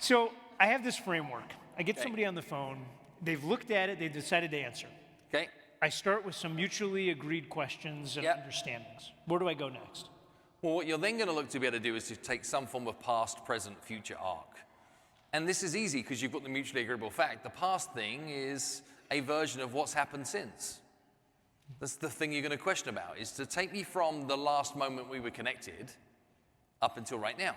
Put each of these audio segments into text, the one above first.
So I have this framework. I get somebody on the phone, they've looked at it, they've decided to answer. Okay. I start with some mutually agreed questions and understandings. Where do I go next? Well, what you're then going to look to be able to do is to take some form of past, present, future arc. And this is easy because you've got the mutually agreeable fact. The past thing is a version of what's happened since. That's the thing you're going to question about, is to take me from the last moment we were connected up until right now.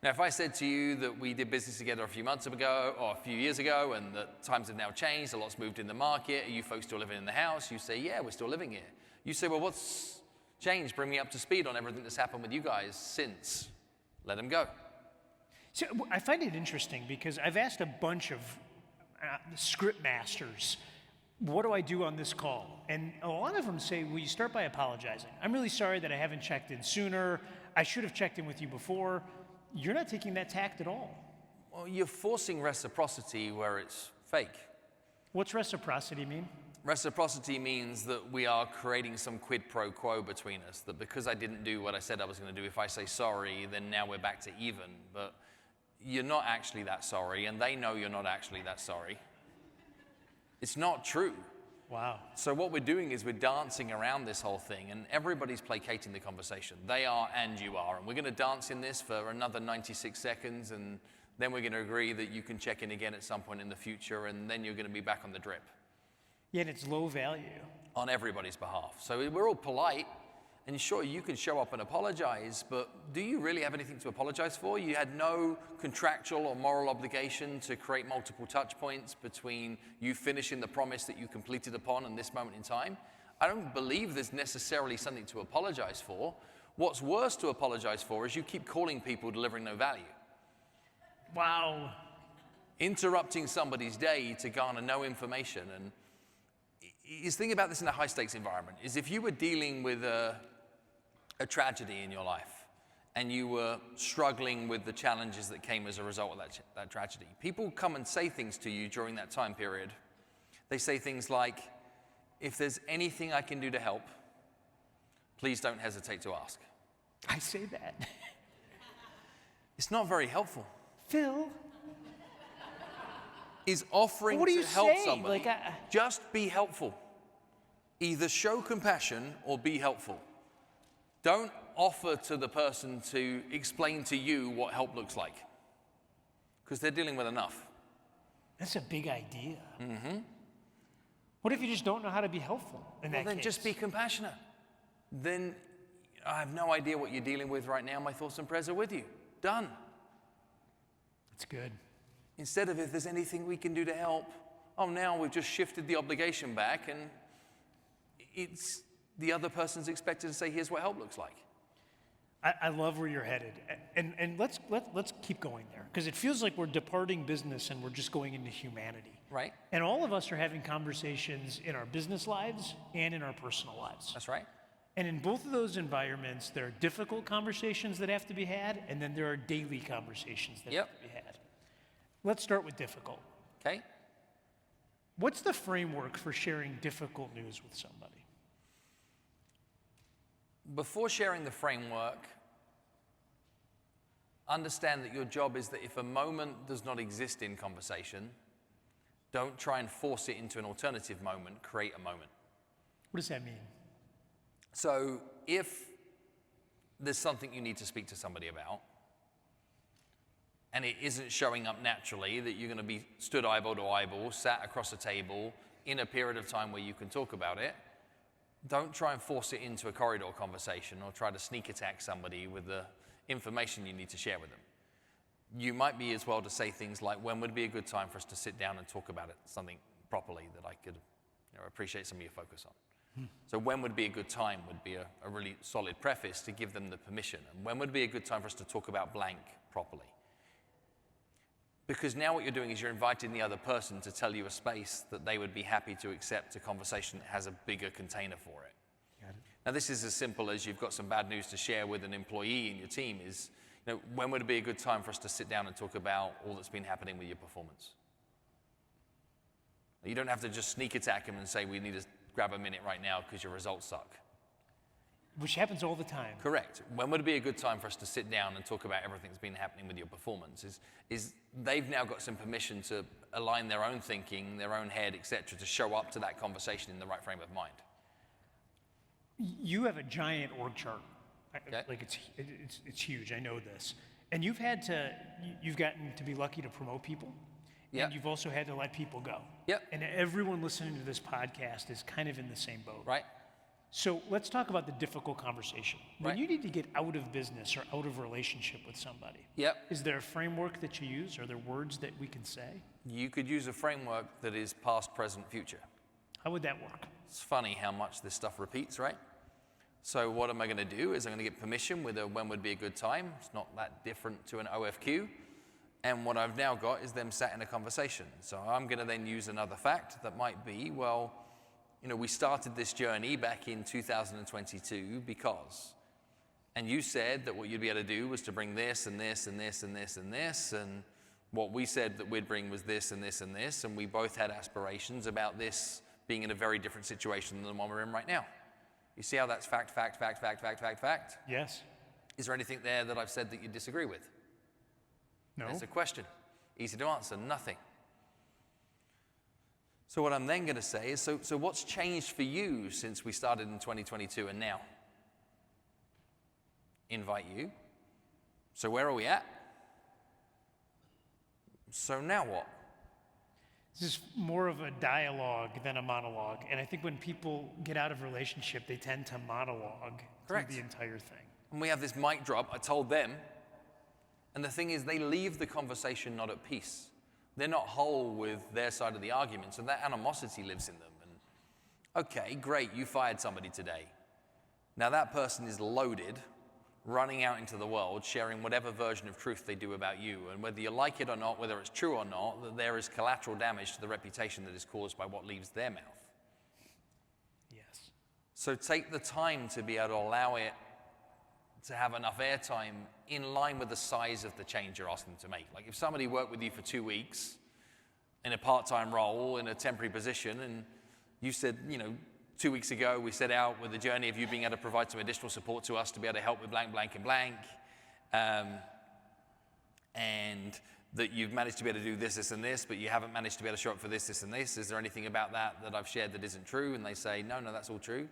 Now, if I said to you that we did business together a few months ago or a few years ago and that times have now changed, a lot's moved in the market, are you folks still living in the house? You say, yeah, we're still living here. You say, well, what's changed? Bring me up to speed on everything that's happened with you guys since. Let them go. So I find it interesting because I've asked a bunch of script masters, what do I do on this call? And a lot of them say, well, you start by apologizing. I'm really sorry that I haven't checked in sooner. I should have checked in with you before. You're not taking that tact at all. Well, you're forcing reciprocity where it's fake. What's reciprocity mean? Reciprocity means that we are creating some quid pro quo between us, that because I didn't do what I said I was going to do, if I say sorry, then now we're back to even. But you're not actually that sorry, and they know you're not actually that sorry. It's not true. Wow. So what we're doing is we're dancing around this whole thing, and everybody's placating the conversation. They are and you are, and we're going to dance in this for another 96 seconds, and then we're going to agree that you can check in again at some point in the future, and then you're going to be back on the drip. Yet it's low value. On everybody's behalf. So we're all polite, and sure, you can show up and apologize, but do you really have anything to apologize for? You had no contractual or moral obligation to create multiple touch points between you finishing the promise that you completed upon and this moment in time. I don't believe there's necessarily something to apologize for. What's worse to apologize for is you keep calling people delivering no value. Wow. Interrupting somebody's day to garner no information. And is thinking about this in a high-stakes environment, is if you were dealing with a tragedy in your life and you were struggling with the challenges that came as a result of that tragedy, people come and say things to you during that time period. They say things like, if there's anything I can do to help, please don't hesitate to ask. I say that. It's not very helpful. Phil. Is offering to help somebody. Just be helpful. Either show compassion or be helpful. Don't offer to the person to explain to you what help looks like, because they're dealing with enough. That's a big idea. Mm-hmm. What if you just don't know how to be helpful in that case? Then just be compassionate. Then I have no idea what you're dealing with right now. My thoughts and prayers are with you. Done. That's good. Instead of, if there's anything we can do to help, oh, now we've just shifted the obligation back, and it's the other person's expected to say, here's what help looks like. I love where you're headed. And let's keep going there, because it feels like we're departing business and we're just going into humanity. Right. And all of us are having conversations in our business lives and in our personal lives. That's right. And in both of those environments, there are difficult conversations that have to be had, and then there are daily conversations that have to be had. Let's start with difficult. Okay. What's the framework for sharing difficult news with somebody? Before sharing the framework, understand that your job is that if a moment does not exist in conversation, don't try and force it into an alternative moment, create a moment. What does that mean? So if there's something you need to speak to somebody about, and it isn't showing up naturally, that you're going to be stood eyeball to eyeball, sat across a table, in a period of time where you can talk about it, don't try and force it into a corridor conversation or try to sneak attack somebody with the information you need to share with them. You might be as well to say things like, when would be a good time for us to sit down and talk about it, something properly that I could appreciate some of your focus on. So when would be a good time would be a really solid preface to give them the permission. And when would be a good time for us to talk about blank properly? Because now what you're doing is you're inviting the other person to tell you a space that they would be happy to accept a conversation that has a bigger container for it. Got it. Now this is as simple as you've got some bad news to share with an employee in your team is, when would it be a good time for us to sit down and talk about all that's been happening with your performance? You don't have to just sneak attack them and say, we need to grab a minute right now because your results suck. Which happens all the time. Correct. When would it be a good time for us to sit down and talk about everything that's been happening with your performance? Is they've now got some permission to align their own thinking, their own head, etc., to show up to that conversation in the right frame of mind. You have a giant org chart. Okay. Like it's huge. I know this. And you've gotten to be lucky to promote people. Yep. And you've also had to let people go. Yep. And everyone listening to this podcast is kind of in the same boat. Right. So let's talk about the difficult conversation. When Right. you need to get out of business or out of relationship with somebody, Yep. is there a framework that you use? Are there words that we can say? You could use a framework that is past, present, future. How would that work? It's funny how much this stuff repeats, right? So what am I going to do is I'm going to get permission with a when would be a good time. It's not that different to an OFQ. And what I've now got is them sat in a conversation. So I'm going to then use another fact that might be, well, we started this journey back in 2022 because, and you said that what you'd be able to do was to bring this and this and this and this and this, and what we said that we'd bring was this and this and this, and we both had aspirations about this being in a very different situation than the one we're in right now. You see how that's fact, fact, fact, fact, fact, fact, fact? Yes. Is there anything there that I've said that you disagree with? No. It's a question. Easy to answer, nothing. So what I'm then going to say is, so what's changed for you since we started in 2022 and now? Invite you. So where are we at? So now what? This is more of a dialogue than a monologue. And I think when people get out of relationship, they tend to monologue through the entire thing. And we have this mic drop, I told them. And the thing is, they leave the conversation not at peace. They're not whole with their side of the argument, so that animosity lives in them. And okay, great, you fired somebody today. Now that person is loaded, running out into the world, sharing whatever version of truth they do about you. And whether you like it or not, whether it's true or not, that there is collateral damage to the reputation that is caused by what leaves their mouth. Yes. So take the time to be able to allow it to have enough airtime in line with the size of the change you're asking them to make. Like if somebody worked with you for 2 weeks in a part-time role, in a temporary position, and you said, 2 weeks ago we set out with the journey of you being able to provide some additional support to us to be able to help with blank, blank, and blank, and that you've managed to be able to do this, this, and this, but you haven't managed to be able to show up for this, this, and this. Is there anything about that I've shared that isn't true? And they say, no, that's all true.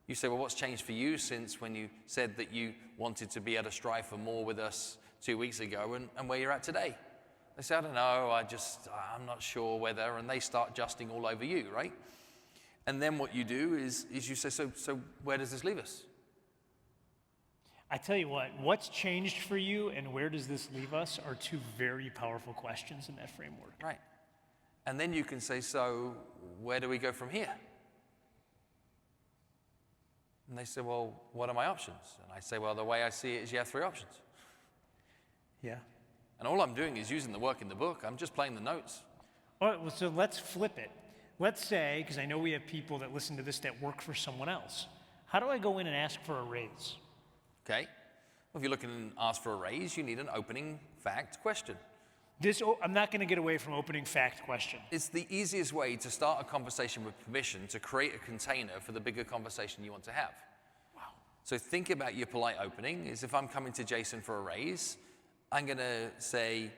You say, well, what's changed for you since when you said that you wanted to be able to strive for more with us 2 weeks ago and where you're at today? They say, I don't know, I'm not sure whether, and they start adjusting all over you, right? And then what you do is you say, so where does this leave us? I tell you what's changed for you and where does this leave us are two very powerful questions in that framework. Right. And then you can say, so where do we go from here? And they say, well, what are my options? And I say, well, the way I see it is you have 3 options. Yeah. And all I'm doing is using the work in the book. I'm just playing the notes. All right, well, so let's flip it. Let's say, because I know we have people that listen to this that work for someone else. How do I go in and ask for a raise? Okay. Well, if you're looking to ask for a raise, you need an opening fact question. I'm not going to get away from opening fact question. It's the easiest way to start a conversation with permission to create a container for the bigger conversation you want to have. Wow. So think about your polite opening is if I'm coming to Jason for a raise, I'm going to say,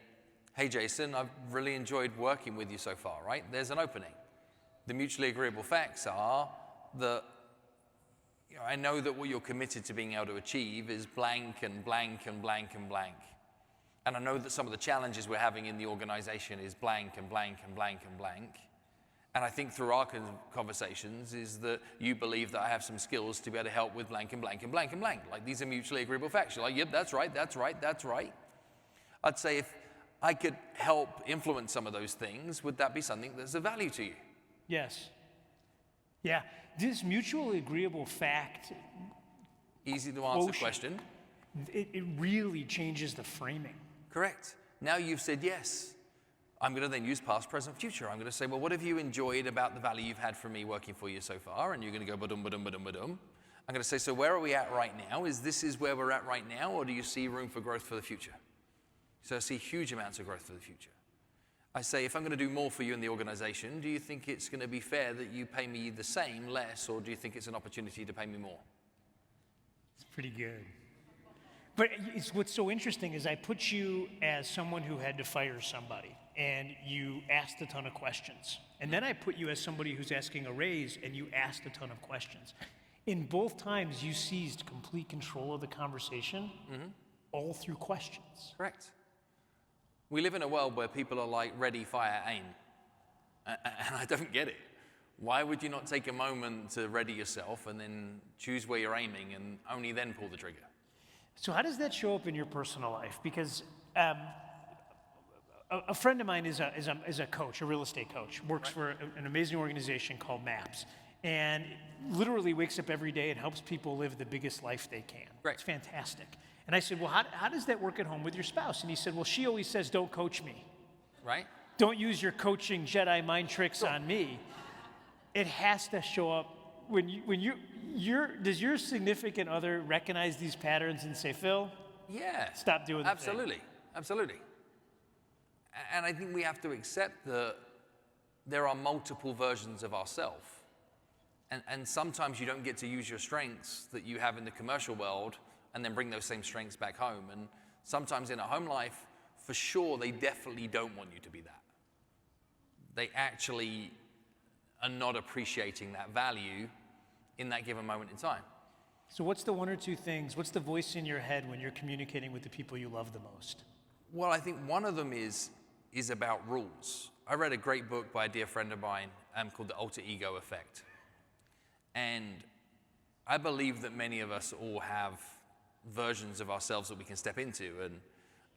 hey, Jason, I've really enjoyed working with you so far, right? There's an opening. The mutually agreeable facts are that I know that what you're committed to being able to achieve is blank and blank and blank and blank. And I know that some of the challenges we're having in the organization is blank and blank and blank and blank. And I think through our conversations is that you believe that I have some skills to be able to help with blank and blank and blank and blank. Like these are mutually agreeable facts. You're like, yep, that's right, that's right, that's right. I'd say if I could help influence some of those things, would that be something that's of value to you? Yes. Yeah. This mutually agreeable fact. Easy to answer question. It really changes the framing. Correct. Now you've said yes. I'm going to then use past, present, future. I'm going to say, well, what have you enjoyed about the value you've had from me working for you so far? And you're going to go, ba-dum, ba-dum, ba-dum, ba-dum. I'm going to say, so where are we at right now? Is where we're at right now, or do you see room for growth for the future? So I see huge amounts of growth for the future. I say, if I'm going to do more for you in the organization, do you think it's going to be fair that you pay me the same, less, or do you think it's an opportunity to pay me more? It's pretty good. But what's so interesting is I put you as someone who had to fire somebody, and you asked a ton of questions. And then I put you as somebody who's asking a raise, and you asked a ton of questions. In both times, you seized complete control of the conversation, all through questions. Correct. We live in a world where people are like, ready, fire, aim. And I don't get it. Why would you not take a moment to ready yourself and then choose where you're aiming and only then pull the trigger? So how does that show up in your personal life? Because a friend of mine is a coach, a real estate coach, works for an amazing organization called MAPS, and literally wakes up every day and helps people live the biggest life they can. Right. It's fantastic. And I said, well, how does that work at home with your spouse? And he said, well, she always says, don't coach me. Right? Don't use your coaching Jedi mind tricks on me. It has to show up does your significant other recognize these patterns and say, Phil, yeah, stop doing that? Absolutely. Absolutely. And I think we have to accept that there are multiple versions of ourselves. And sometimes you don't get to use your strengths that you have in the commercial world and then bring those same strengths back home. And sometimes in a home life, for sure, they definitely don't want you to be that. They actually are not appreciating that value in that given moment in time. So what's the one or two things, what's the voice in your head when you're communicating with the people you love the most? Well, I think one of them is about rules. I read a great book by a dear friend of mine called The Alter Ego Effect. And I believe that many of us all have versions of ourselves that we can step into.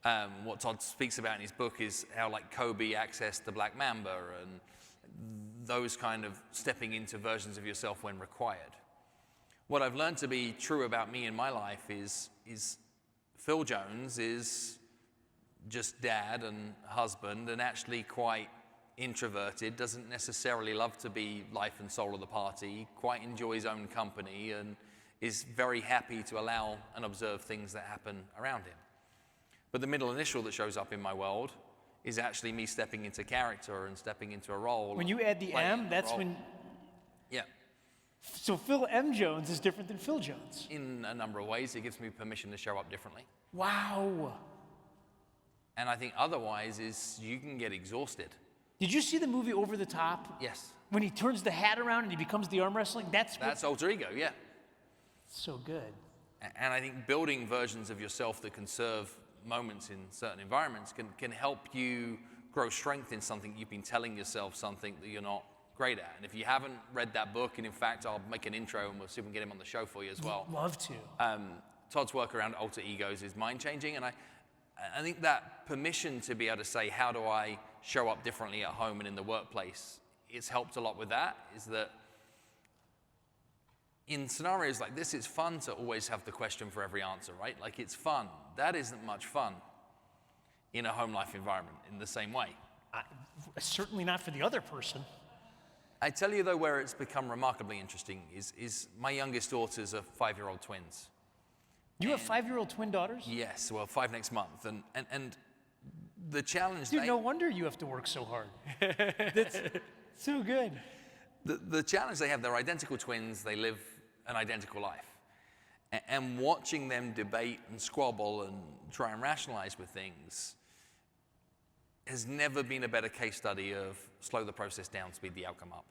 And what Todd speaks about in his book is how like Kobe accessed the Black Mamba and those kind of stepping into versions of yourself when required. What I've learned to be true about me in my life is Phil Jones is just dad and husband and actually quite introverted, doesn't necessarily love to be life and soul of the party, quite enjoys own company and is very happy to allow and observe things that happen around him. But the middle initial that shows up in my world is actually me stepping into character and stepping into a role. When you add the M, that's when... Yeah. So Phil M. Jones is different than Phil Jones. In a number of ways, it gives me permission to show up differently. Wow. And I think otherwise is you can get exhausted. Did you see the movie Over the Top? Yes. When he turns the hat around and he becomes the arm wrestling? That's alter ego, yeah. So good. And I think building versions of yourself that can serve moments in certain environments can help you grow strength in something you've been telling yourself something that you're not great at. And if you haven't read that book, and in fact, I'll make an intro and we'll see if we can get him on the show for you as well. Love to. Todd's work around alter egos is mind-changing, and I think that permission to be able to say, how do I show up differently at home and in the workplace, it's helped a lot with that, is that in scenarios like this, it's fun to always have the question for every answer, right? Like, it's fun. That isn't much fun in a home life environment in the same way. Certainly not for the other person. I tell you, though, where it's become remarkably interesting is my youngest daughters are 5-year-old twins. You have 5-year-old twin daughters? Yes, well, 5 next month. And the challenge... Dude, no wonder you have to work so hard. That's so good. The challenge they have, they're identical twins, they live an identical life. And watching them debate and squabble and try and rationalize with things has never been a better case study of slow the process down, speed the outcome up.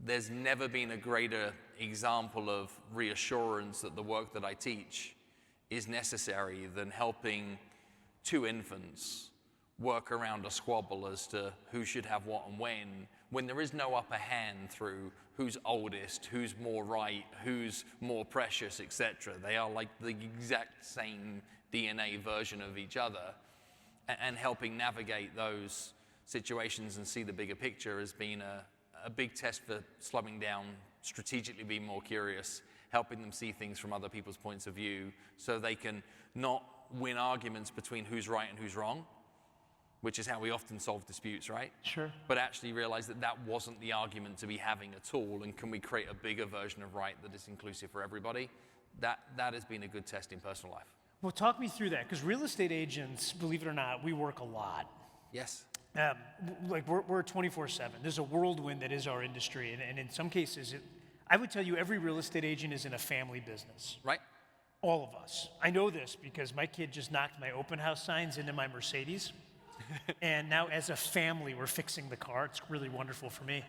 There's never been a greater example of reassurance that the work that I teach is necessary than helping 2 infants work around a squabble as to who should have what and when there is no upper hand through who's oldest, who's more right, who's more precious, etc. They are like the exact same DNA version of each other, and helping navigate those situations and see the bigger picture has been a big test for slowing down, strategically being more curious, helping them see things from other people's points of view so they can not win arguments between who's right and who's wrong, which is how we often solve disputes, right? Sure. But actually realize that that wasn't the argument to be having at all, and can we create a bigger version of right that is inclusive for everybody? That has been a good test in personal life. Well, talk me through that, because real estate agents, believe it or not, we work a lot. Yes. Like we're 24/7. There's a whirlwind that is our industry, and in some cases, I would tell you every real estate agent is in a family business. Right. All of us. I know this because my kid just knocked my open house signs into my Mercedes. And now as a family, we're fixing the car. It's really wonderful for me.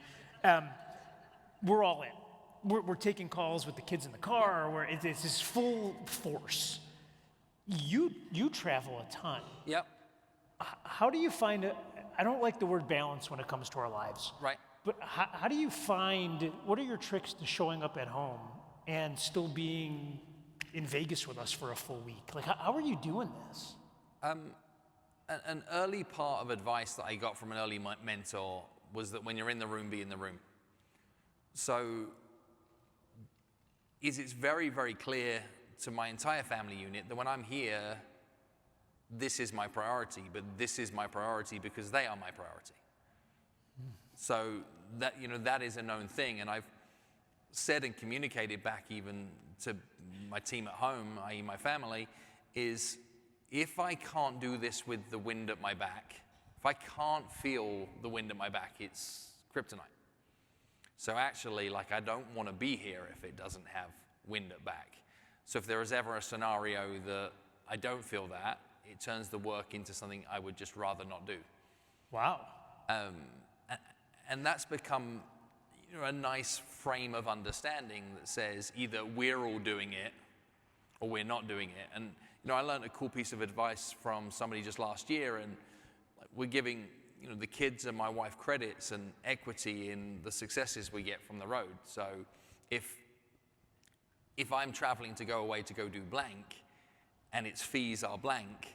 We're all in. We're taking calls with the kids in the car. It's this full force. You travel a ton. Yep. How do you find it? I don't like the word balance when it comes to our lives. Right. But how do you find, what are your tricks to showing up at home and still being in Vegas with us for a full week? Like, how are you doing this? An early part of advice that I got from an early mentor was that when you're in the room, be in the room. So it's very, very clear to my entire family unit that when I'm here, this is my priority, but this is my priority because they are my priority. So that, that is a known thing, and I've said and communicated back even to my team at home, i.e. my family, is if I can't do this with the wind at my back, if I can't feel the wind at my back, it's kryptonite. So actually, I don't want to be here if it doesn't have wind at back. So if there is ever a scenario that I don't feel that, it turns the work into something I would just rather not do. Wow. And that's become a nice frame of understanding that says either we're all doing it or we're not doing it. And I learned a cool piece of advice from somebody just last year, and we're giving the kids and my wife credits and equity in the successes we get from the road. So if I'm traveling to go away to go do blank and its fees are blank,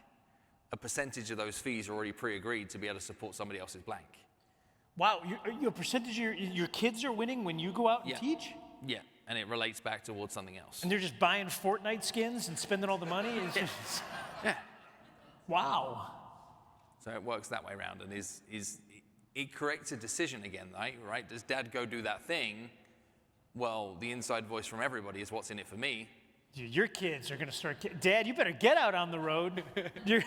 a percentage of those fees are already pre-agreed to be able to support somebody else's blank. Wow, your percentage of your kids are winning when you go out and teach? Yeah, and it relates back towards something else. And they're just buying Fortnite skins and spending all the money? It's just, Yeah. wow. So it works that way around, and it corrects a decision again, right? Does Dad go do that thing? Well, the inside voice from everybody is what's in it for me. Dude, your kids are going to start, Dad, you better get out on the road. You're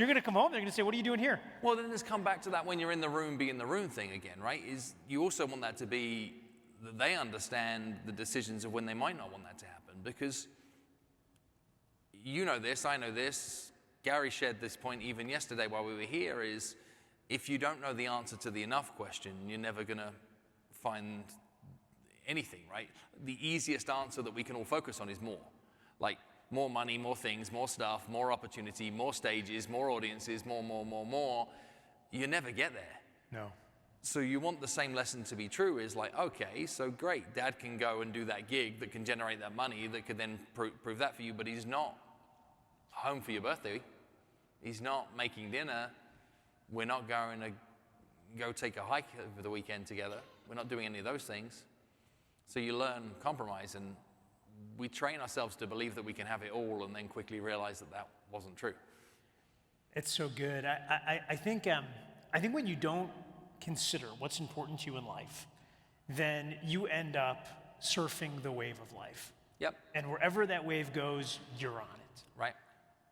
going to come home, they're going to say, what are you doing here? Well, then let's come back to that when you're in the room, be in the room thing again, right? Is you also want that to be that they understand the decisions of when they might not want that to happen, because you know this, I know this, Gary shared this point even yesterday while we were here, is if you don't know the answer to the enough question, you're never going to find anything, right? The easiest answer that we can all focus on is more. Like more money, more things, more stuff, more opportunity, more stages, more audiences, more. You never get there. No. So you want the same lesson to be true, is like, okay, so great, Dad can go and do that gig that can generate that money that could then prove that for you, but he's not home for your birthday. He's not making dinner. We're not going to go take a hike over the weekend together. We're not doing any of those things. So you learn compromise, and we train ourselves to believe that we can have it all and then quickly realize that that wasn't true. It's so good. I think when you don't consider what's important to you in life, then you end up surfing the wave of life. Yep. And wherever that wave goes, you're on it. Right.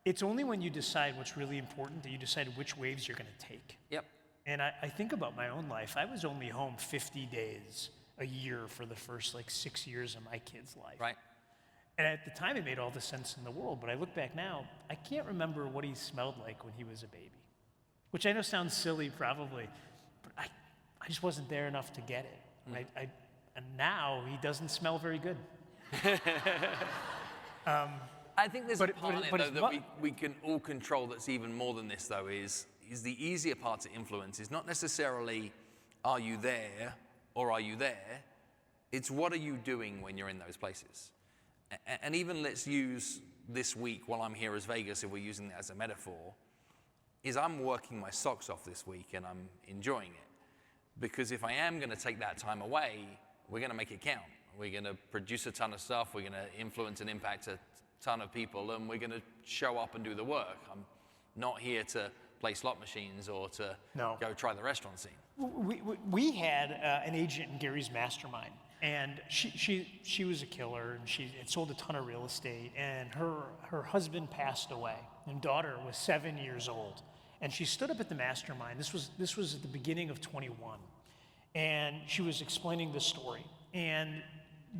It's only when you decide what's really important that you decide which waves you're going to take. Yep. And I think about my own life. I was only home 50 days a year for the first 6 years of my kid's life. Right. And at the time, it made all the sense in the world. But I look back now, I can't remember what he smelled like when he was a baby, which I know sounds silly probably, but I just wasn't there enough to get it. And now he doesn't smell very good. I think there's a part in it, though, that we can all control that's even more than this, though, is the easier part to influence is not necessarily are you there or are you there? It's what are you doing when you're in those places? And even let's use this week while I'm here as Vegas, if we're using that as a metaphor, is I'm working my socks off this week and I'm enjoying it. Because if I am going to take that time away, we're going to make it count. We're going to produce a ton of stuff, we're going to influence and impact a ton of people, and we're going to show up and do the work. I'm not here to play slot machines or to go try the restaurant scene. We had an agent in Gary's mastermind, and she was a killer, and she had sold a ton of real estate, and her husband passed away, and daughter was 7 years old, and she stood up at the mastermind. This was at the beginning of 21, and she was explaining the story, and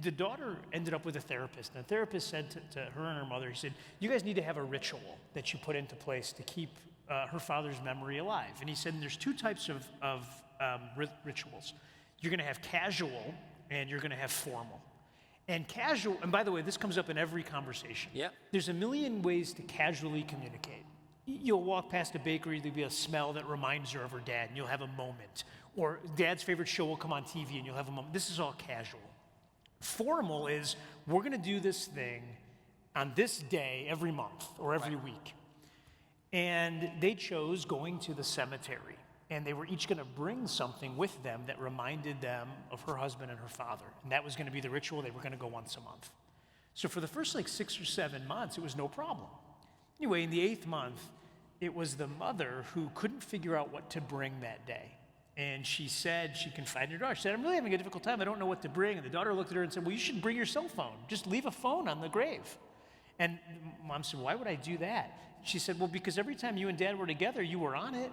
the daughter ended up with a therapist, and the therapist said to her and her mother, he said, you guys need to have a ritual that you put into place to keep her father's memory alive. And he said, there's 2 types of rituals. You're going to have casual, and you're going to have formal. And casual, and by the way, this comes up in every conversation. Yeah. There's a million ways to casually communicate. You'll walk past a bakery, there'll be a smell that reminds her of her dad, and you'll have a moment. Or dad's favorite show will come on TV, and you'll have a moment. This is all casual. Formal is, we're going to do this thing on this day every month or every week. And they chose going to the cemetery. And they were each going to bring something with them that reminded them of her husband and her father. And that was going to be the ritual. They were going to go once a month. So for the first 6 or 7 months, it was no problem. Anyway, in the 8th month, it was the mother who couldn't figure out what to bring that day. And she said, she confided in her daughter, she said, I'm really having a difficult time. I don't know what to bring. And the daughter looked at her and said, well, you should bring your cell phone. Just leave a phone on the grave. And Mom said, why would I do that? She said, well, because every time you and Dad were together, you were on it.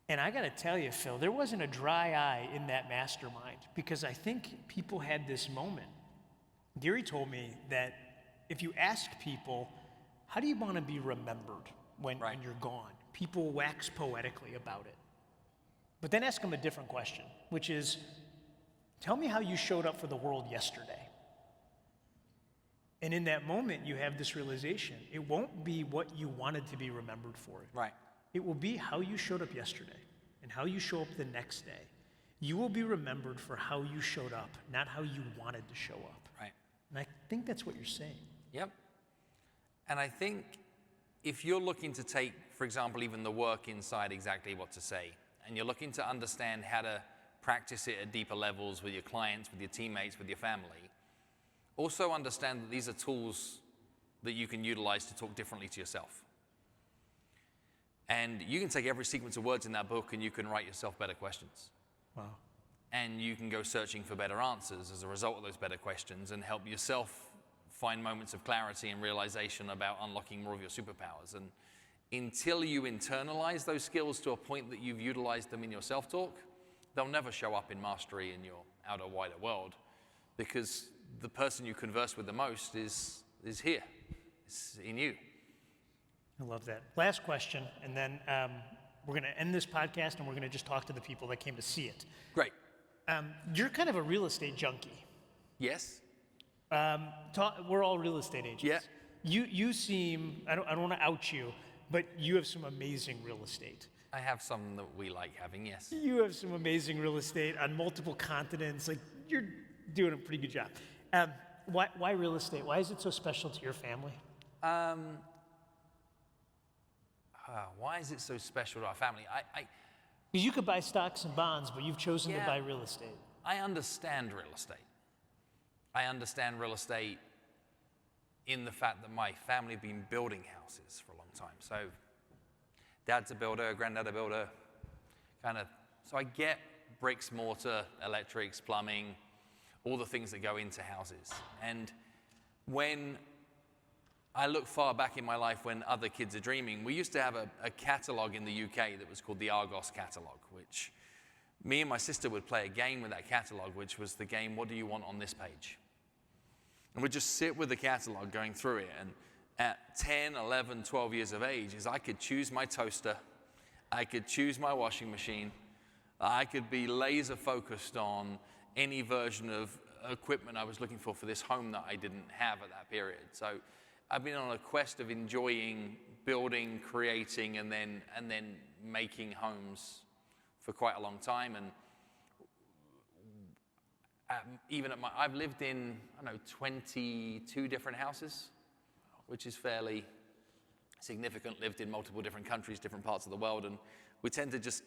And I got to tell you, Phil, there wasn't a dry eye in that mastermind, because I think people had this moment. Gary told me that if you ask people, how do you want to be remembered when you're gone? People wax poetically about it. But then ask them a different question, which is, tell me how you showed up for the world yesterday. And in that moment, you have this realization. It won't be what you wanted to be remembered for. Right. It will be how you showed up yesterday and how you show up the next day. You will be remembered for how you showed up, not how you wanted to show up. Right. And I think that's what you're saying. Yep. And I think if you're looking to take, for example, even the work inside exactly what to say, and you're looking to understand how to practice it at deeper levels with your clients, with your teammates, with your family, also understand that these are tools that you can utilize to talk differently to yourself. And you can take every sequence of words in that book and you can write yourself better questions. Wow. And you can go searching for better answers as a result of those better questions and help yourself find moments of clarity and realization about unlocking more of your superpowers. And until you internalize those skills to a point that you've utilized them in your self-talk, they'll never show up in mastery in your outer, wider world, because the person you converse with the most is here. It's in you. I love that. Last question, and then we're going to end this podcast, and we're going to just talk to the people that came to see it. Great. You're kind of a real estate junkie. Yes. We're all real estate agents. Yeah. You seem, I don't want to out you, but you have some amazing real estate. I have some that we like having, yes. You have some amazing real estate on multiple continents. Like, you're doing a pretty good job. Why real estate? Why is it so special to your family? Why is it so special to our family? Because you could buy stocks and bonds, but you've chosen to buy real estate. I understand real estate. I understand real estate in the fact that my family have been building houses for a long time. So dad's a builder, granddad a builder, so I get bricks, mortar, electrics, plumbing, all the things that go into houses. And when I look far back in my life when other kids are dreaming, we used to have a catalog in the UK that was called the Argos catalog, which me and my sister would play a game with that catalog, which was the game, what do you want on this page? And we'd just sit with the catalog going through it. And at 10, 11, 12 years of age, I could choose my toaster, I could choose my washing machine, I could be laser focused on any version of equipment I was looking for this home that I didn't have at that period. So I've been on a quest of enjoying building, creating, and then making homes for quite a long time. And I've lived in, 22 different houses, which is fairly significant. Lived in multiple different countries, different parts of the world, and we tend to just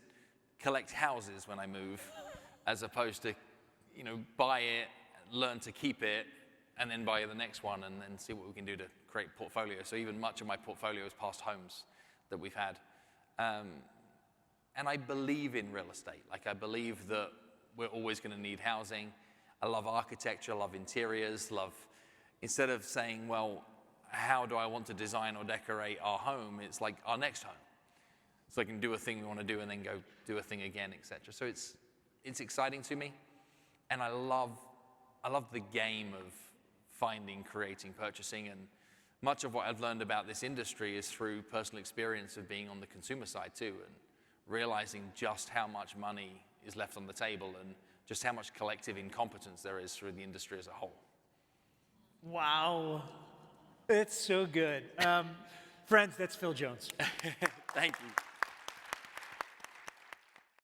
collect houses when I move, as opposed to, buy it, learn to keep it, and then buy the next one, and then see what we can do to create portfolio. So even much of my portfolio is past homes that we've had. And I believe in real estate. I believe that we're always going to need housing. I love architecture, love interiors, instead of saying, well, how do I want to design or decorate our home? It's like our next home. So I can do a thing we want to do and then go do a thing again, etc. So it's exciting to me. And I love the game of finding, creating, purchasing, and much of what I've learned about this industry is through personal experience of being on the consumer side too, and realizing just how much money is left on the table and just how much collective incompetence there is through the industry as a whole. Wow. It's so good. Friends, that's Phil Jones. Thank you.